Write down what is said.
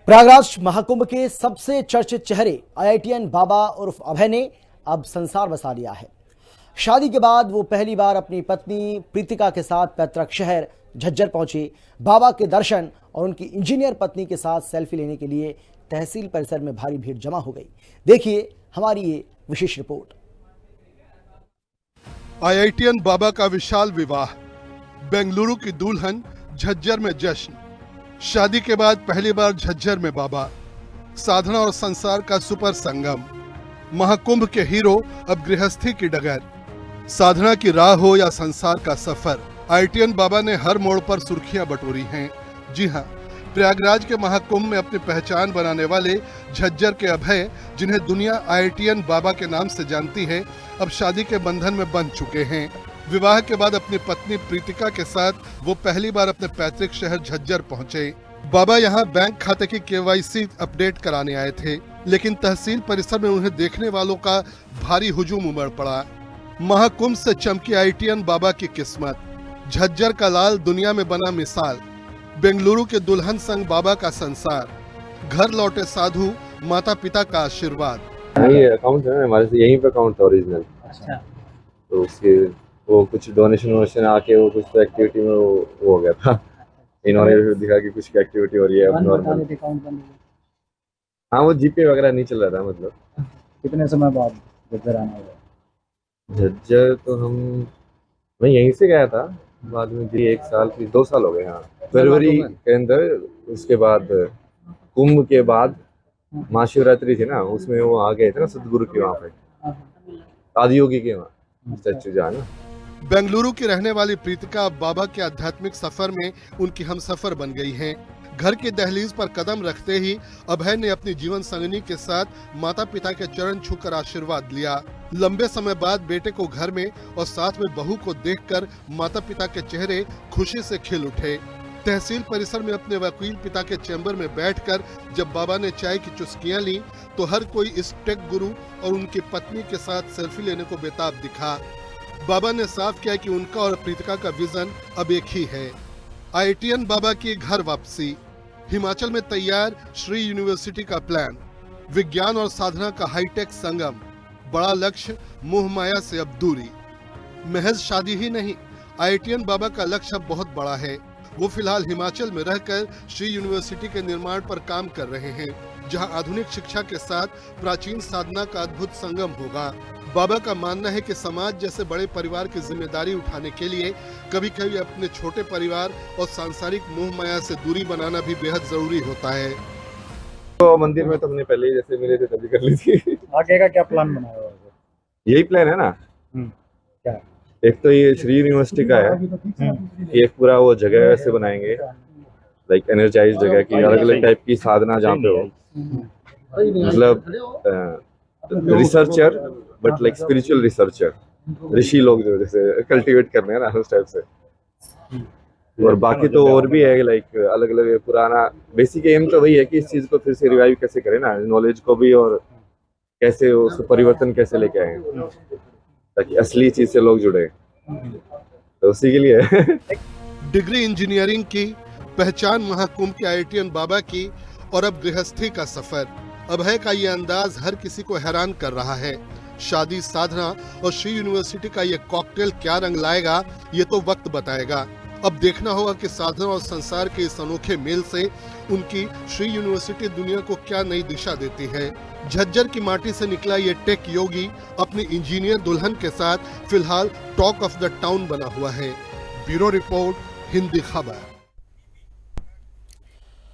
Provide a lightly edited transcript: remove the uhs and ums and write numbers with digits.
प्रयागराज महाकुंभ के सबसे चर्चित चेहरे आईआईटीएन बाबा उर्फ अभय ने अब संसार बसा लिया है। शादी के बाद वो पहली बार अपनी पत्नी प्रीतिका के साथ पैतृक शहर झज्जर पहुंचे। बाबा के दर्शन और उनकी इंजीनियर पत्नी के साथ सेल्फी लेने के लिए तहसील परिसर में भारी भीड़ जमा हो गई। देखिए हमारी ये विशेष रिपोर्ट। आईआईटीएन बाबा का विशाल विवाह, बेंगलुरु की दुल्हन, झज्जर में जश्न। शादी के बाद पहली बार झज्जर में बाबा, साधना और संसार का सुपर संगम। महाकुंभ के हीरो अब गृहस्थी की डगर। साधना की राह हो या संसार का सफर, आईआईटीएन बाबा ने हर मोड़ पर सुर्खियां बटोरी हैं। जी हां, प्रयागराज के महाकुंभ में अपनी पहचान बनाने वाले झज्जर के अभय, जिन्हें दुनिया आईआईटीएन बाबा के नाम से जानती है, अब शादी के बंधन में बंध चुके हैं। विवाह के बाद अपनी पत्नी प्रीतिका के साथ वो पहली बार अपने पैतृक शहर झज्जर पहुंचे। बाबा यहां बैंक खाते की केवाईसी अपडेट कराने आए थे, लेकिन तहसील परिसर में उन्हें देखने वालों का भारी हुजूम उमड़ पड़ा। महाकुंभ से चमकी आईआईटीएन बाबा की किस्मत, झज्जर का लाल दुनिया में बना मिसाल। बेंगलुरु के दुल्हन संग बाबा का संसार, घर लौटे साधु, माता पिता का आशीर्वाद। यही अकाउंट है हमारे से, यहीं पे अकाउंट था ओरिजिनल। अच्छा। तो उसके वो कुछ डोनेशन आके वो कुछ तो एक्टिविटी में वो हो गया था। इन्होंने दिखा कि कुछ एक्टिविटी हो रही है अब नॉर्मल। हाँ, वो जीपे वगैरह नहीं चल रहा था। मतलब कितने समय बाद झज्जर आना हुआ? झज्जर तो मैं यहीं से गया था, बाद में भी 1 साल 2 साल हो गए। हाँ, फरवरी के अंदर। उसके बाद कुंभ के बाद महाशिवरात्रि थी ना, उसमें वो आ गए थे ना सदगुरु के वहाँ पे, आदियोगी के वहाँ स्टैचू जहाँ ना। बेंगलुरु की रहने वाली प्रीतिका अब बाबा के आध्यात्मिक सफर में उनकी हमसफर बन गई हैं। घर की दहलीज पर कदम रखते ही अभय ने अपनी जीवन संगिनी के साथ माता पिता के चरण छूकर आशीर्वाद लिया। लंबे समय बाद बेटे को घर में और साथ में बहू को देखकर माता पिता के चेहरे खुशी से खिल उठे। तहसील परिसर में अपने वकील पिता के चैम्बर में बैठकर जब बाबा ने चाय की चुस्कियां ली, तो हर कोई इस टेक गुरु और उनकी पत्नी के साथ सेल्फी लेने को बेताब दिखा। बाबा ने साफ किया कि उनका और प्रीतिका का विजन अब एक ही है, आईआईटीएन बाबा की घर वापसी। हिमाचल में तैयार श्री यूनिवर्सिटी का प्लान, विज्ञान और साधना का हाईटेक संगम। बड़ा लक्ष्य, मोह माया से अब दूरी। महज शादी ही नहीं, आईआईटीएन बाबा का लक्ष्य अब बहुत बड़ा है। वो फिलहाल हिमाचल में रहकर श्री यूनिवर्सिटी के निर्माण पर काम कर रहे हैं, जहां आधुनिक शिक्षा के साथ प्राचीन साधना का अद्भुत संगम होगा। बाबा का मानना है कि समाज जैसे बड़े परिवार की जिम्मेदारी उठाने के लिए कभी कभी अपने छोटे परिवार और सांसारिक मोह माया से दूरी बनाना भी बेहद जरूरी होता है। तो मंदिर में तो हमने पहले ही जैसे मिले थे तभी कर ली थी। आगे का क्या प्लान बनाया हुआ है? यही प्लान है ना। क्या? एक तो ये श्री यूनिवर्सिटी का है, ये पूरा वो जगह ऐसे बनाएंगे, लाइक एनर्जाइज जगह की, अलग अलग टाइप की साधना जहाँ पे हो, मतलब researcher but like spiritual researcher, ऋषि लोग जो जैसे कल्टीवेट कर रहे हैं ना उस टाइप से। और बाकी तो और भी है, लाइक अलग अलग पुराना बेसिक एम तो वही है कि इस चीज को फिर से रिवाइव कैसे करें ना, नॉलेज को भी, और कैसे उसको परिवर्तन कैसे लेके आए ताकि असली चीज से लोग जुड़े, तो उसी के लिए। डिग्री इंजीनियरिंग की, पहचान महाकुंभ के आईआईटीएन बाबा की, और अब गृहस्थी का सफर। अभय का ये अंदाज हर किसी को हैरान कर रहा है। शादी, साधना और श्री यूनिवर्सिटी का ये कॉकटेल क्या रंग लाएगा, ये तो वक्त बताएगा। अब देखना होगा कि साधना और संसार के इस अनोखे मेल से उनकी श्री यूनिवर्सिटी दुनिया को क्या नई दिशा देती है। झज्जर की माटी से निकला ये टेक योगी अपनी इंजीनियर दुल्हन के साथ फिलहाल टॉक ऑफ द टाउन बना हुआ है। ब्यूरो रिपोर्ट, हिंदी खबर।